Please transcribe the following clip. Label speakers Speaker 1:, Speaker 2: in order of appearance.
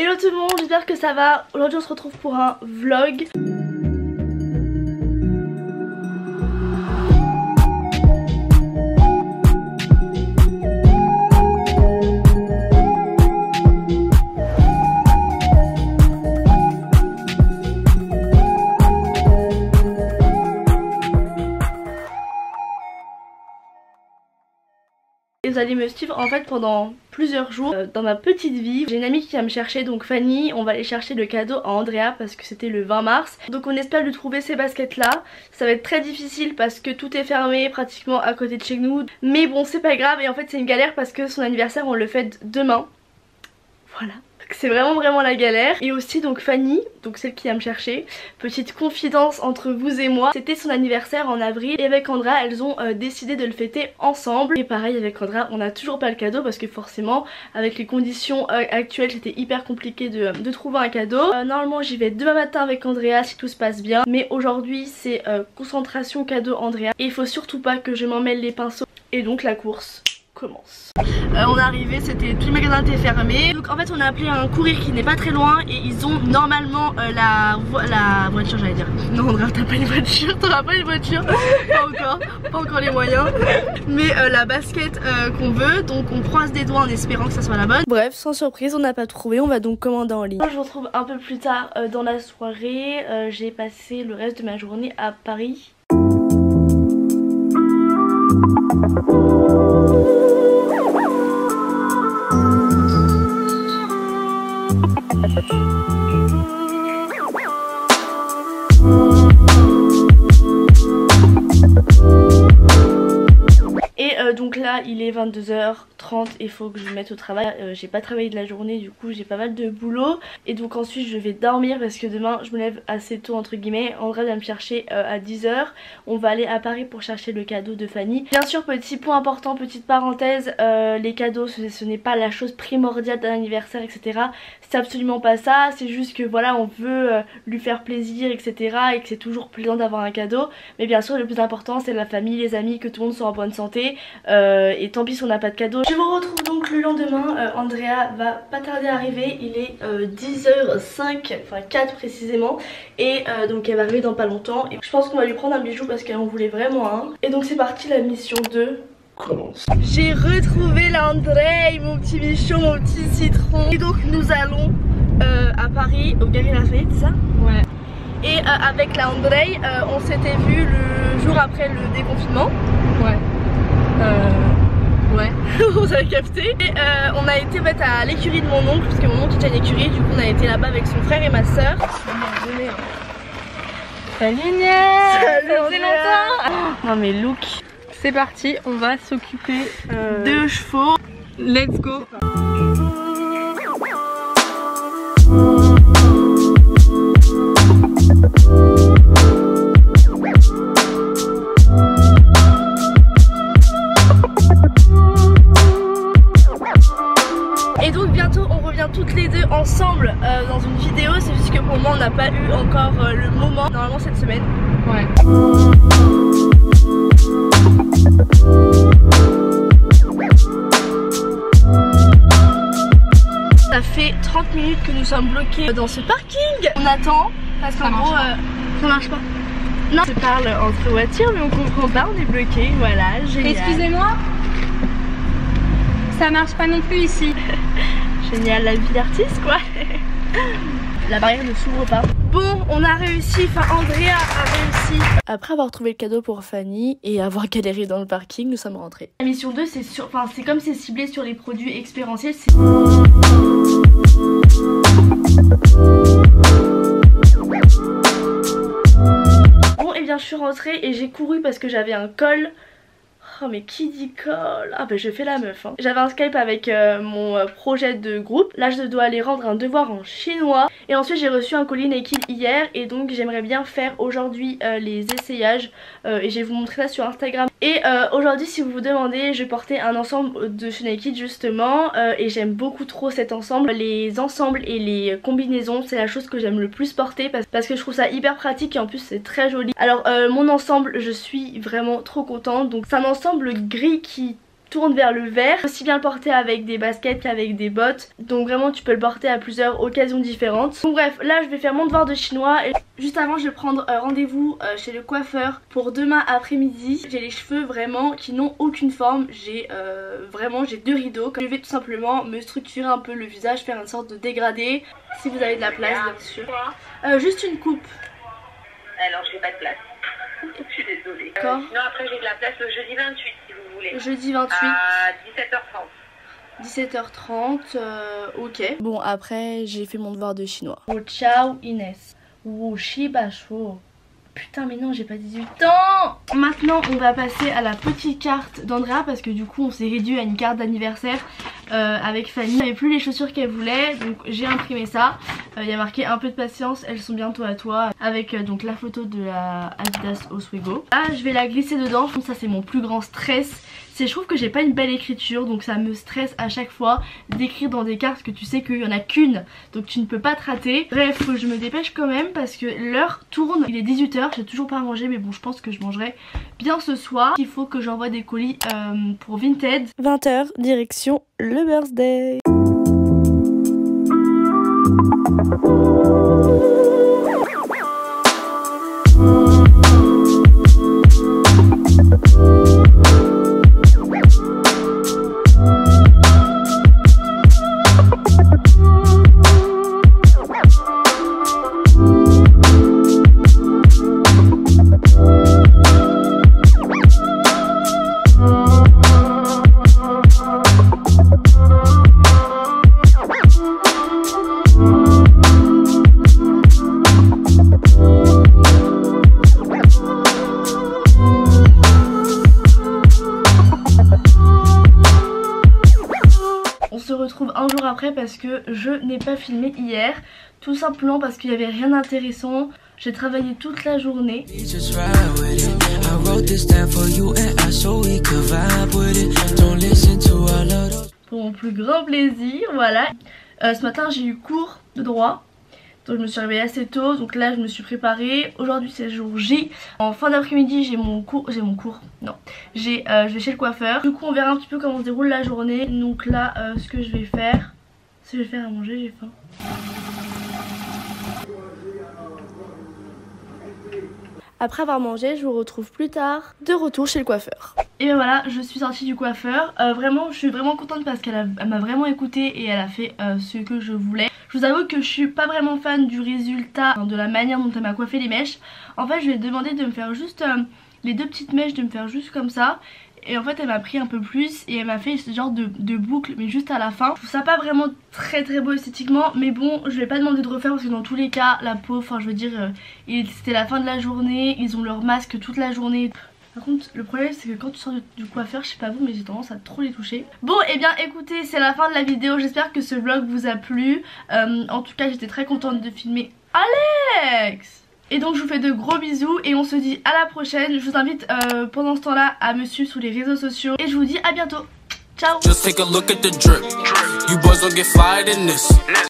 Speaker 1: Hello tout le monde, j'espère que ça va. Aujourd'hui on se retrouve pour un vlog. Et vous allez me suivre en fait pendant plusieurs jours dans ma petite vie. J'ai une amie qui va me chercher, donc Fanny. On va aller chercher le cadeau à Andrea parce que c'était le 20 mars. Donc on espère lui trouver ces baskets là. Ça va être très difficile parce que tout est fermé pratiquement à côté de chez nous. Mais bon, c'est pas grave, et en fait c'est une galère parce que son anniversaire on le fête demain. Voilà. C'est vraiment la galère. Et aussi donc Fanny, donc celle qui vient me chercher, petite confidence entre vous et moi, c'était son anniversaire en avril et avec Andrea elles ont décidé de le fêter ensemble. Et pareil avec Andrea, on n'a toujours pas le cadeau parce que forcément avec les conditions actuelles c'était hyper compliqué de trouver un cadeau. Normalement j'y vais demain matin avec Andrea si tout se passe bien, mais aujourd'hui c'est concentration cadeau Andrea et il faut surtout pas que je m'emmêle les pinceaux. Et donc la course commence. On est arrivé, tous les magasins étaient fermés. Donc en fait on a appelé un courrier qui n'est pas très loin et ils ont normalement la voiture, j'allais dire. Non Andrea, t'as pas une voiture, t'auras pas une voiture. Pas encore les moyens. Mais la basket qu'on veut, donc on croise des doigts en espérant que ça soit la bonne. Bref, sans surprise, on n'a pas trouvé, on va donc commander en ligne. Je vous retrouve un peu plus tard dans la soirée. J'ai passé le reste de ma journée à Paris. Et donc là il est 22h30 et il faut que je me mette au travail. J'ai pas travaillé de la journée, du coup j'ai pas mal de boulot. Et donc ensuite je vais dormir parce que demain je me lève assez tôt entre guillemets. Andrea va me chercher à 10h. On va aller à Paris pour chercher le cadeau de Fanny. Bien sûr, petit point important, petite parenthèse, les cadeaux ce n'est pas la chose primordiale d'un anniversaire etc. C'est absolument pas ça, c'est juste que voilà on veut lui faire plaisir etc. Et que c'est toujours plaisant d'avoir un cadeau. Mais bien sûr le plus important c'est la famille, les amis, que tout le monde soit en bonne santé. Et tant pis si on n'a pas de cadeau. Je vous retrouve donc le lendemain. Andrea va pas tarder à arriver. Il est 10h05, enfin 4 précisément. Et donc elle va arriver dans pas longtemps. Et je pense qu'on va lui prendre un bijou parce qu'elle en voulait vraiment un. Et donc c'est parti, la mission 2 commence. J'ai retrouvé l'André, mon petit bichon, mon petit citron. Et donc nous allons à Paris, au Galeries Lafayette, c'est ça? Ouais. Et avec la André, on s'était vu le jour après le déconfinement. Ouais. Ouais. Vous avez capté. Et on a été en fait à l'écurie de mon oncle, parce que mon oncle était à l'écurie, du coup on a été là-bas avec son frère et ma soeur.
Speaker 2: Salut Niel.
Speaker 1: Salut, ça faisait longtemps.
Speaker 2: Non mais look. C'est parti, on va s'occuper
Speaker 1: de chevaux.
Speaker 2: Let's go.
Speaker 1: Et donc bientôt on revient toutes les deux ensemble dans une vidéo. C'est juste que pour le moment on n'a pas eu encore le moment. Normalement cette semaine.
Speaker 2: Ouais.
Speaker 1: Ça fait 30 minutes que nous sommes bloqués dans ce parking. On attend parce qu'en gros ça marche pas. Non, on se parle entre voitures mais on comprend pas, on est bloqué. Voilà, génial.
Speaker 2: Excusez-moi, ça marche pas non plus ici.
Speaker 1: Génial, la vie d'artiste quoi. La barrière ne s'ouvre pas. Bon, on a réussi, enfin Andrea a réussi. Après avoir trouvé le cadeau pour Fanny et avoir galéré dans le parking, nous sommes rentrés. La mission 2 c'est sur, enfin c'est comme c'est ciblé sur les produits expérientiels. Bon et bien je suis rentrée et j'ai couru parce que j'avais un call. Oh mais qui dit call? Ah bah je fais la meuf hein. J'avais un Skype avec mon projet de groupe. Là je dois aller rendre un devoir en chinois. Et ensuite j'ai reçu un colis Naked hier. Et donc j'aimerais bien faire aujourd'hui les essayages et je vais vous montrer ça sur Instagram. Et aujourd'hui si vous vous demandez, je portais un ensemble de chez Naked justement. Et j'aime beaucoup trop cet ensemble. Les ensembles et les combinaisons c'est la chose que j'aime le plus porter parce que je trouve ça hyper pratique et en plus c'est très joli. Alors mon ensemble je suis vraiment trop contente. Donc c'est un ensemble gris qui tourne vers le vert. Aussi bien le porter avec des baskets qu'avec des bottes. Donc vraiment tu peux le porter à plusieurs occasions différentes. Donc bref, là je vais faire mon devoir de chinois. Et juste avant je vais prendre rendez-vous chez le coiffeur pour demain après-midi. J'ai les cheveux vraiment qui n'ont aucune forme. J'ai 2 rideaux. Je vais tout simplement me structurer un peu le visage, faire une sorte de dégradé. Si vous avez de la place bien sûr. Juste une coupe.
Speaker 3: Alors j'ai pas de place. Je suis désolée.
Speaker 1: D'accord.
Speaker 3: Sinon après j'ai de la place le jeudi 28 si vous voulez.
Speaker 1: Jeudi 28.
Speaker 3: À 17h30.
Speaker 1: 17h30, ok. Bon après j'ai fait mon devoir de chinois. Oh ciao Inès. Oh shibacho. Putain mais non j'ai pas 18 ans. Maintenant on va passer à la petite carte d'Andrea parce que du coup on s'est réduit à une carte d'anniversaire avec Fanny. Elle n'avait plus les chaussures qu'elle voulait donc j'ai imprimé ça. Il y a marqué un peu de patience, elles sont bientôt à toi avec donc la photo de la Adidas Oswego. Là je vais la glisser dedans, je pense que ça c'est mon plus grand stress. Je trouve que j'ai pas une belle écriture donc ça me stresse à chaque fois d'écrire dans des cartes que tu sais qu'il y en a qu'une donc tu ne peux pas te rater. Bref faut que je me dépêche quand même parce que l'heure tourne, il est 18 h, j'ai toujours pas mangé mais bon je pense que je mangerai bien ce soir. Il faut que j'envoie des colis pour Vinted. 20 h direction le birthday. Un jour après parce que je n'ai pas filmé hier, tout simplement parce qu'il n'y avait rien d'intéressant. J'ai travaillé toute la journée. Pour mon plus grand plaisir, voilà. Ce matin j'ai eu cours de droit. Donc je me suis réveillée assez tôt, donc là je me suis préparée. Aujourd'hui c'est jour J. En fin d'après-midi je vais chez le coiffeur. Du coup on verra un petit peu comment se déroule la journée. Donc là ce que je vais faire, c'est que je vais faire à manger, j'ai faim. Après avoir mangé, je vous retrouve plus tard, de retour chez le coiffeur. Et ben voilà, je suis sortie du coiffeur. Vraiment, je suis vraiment contente parce qu'elle m'a vraiment écoutée et elle a fait ce que je voulais. Je vous avoue que je suis pas vraiment fan du résultat, de la manière dont elle m'a coiffé les mèches. En fait, je lui ai demandé de me faire juste les 2 petites mèches, de me faire juste comme ça. Et en fait elle m'a pris un peu plus et elle m'a fait ce genre de boucle mais juste à la fin. Je trouve ça pas vraiment très beau esthétiquement, mais bon je vais pas demander de refaire parce que dans tous les cas la peau, enfin je veux dire c'était la fin de la journée, ils ont leur masque toute la journée. Par contre le problème c'est que quand tu sors du coiffeur, je sais pas vous mais j'ai tendance à trop les toucher. Bon et bien écoutez, c'est la fin de la vidéo, j'espère que ce vlog vous a plu. En tout cas j'étais très contente de filmer Alex. Et donc je vous fais de gros bisous et on se dit à la prochaine. Je vous invite pendant ce temps là à me suivre sur les réseaux sociaux et je vous dis à bientôt. Ciao.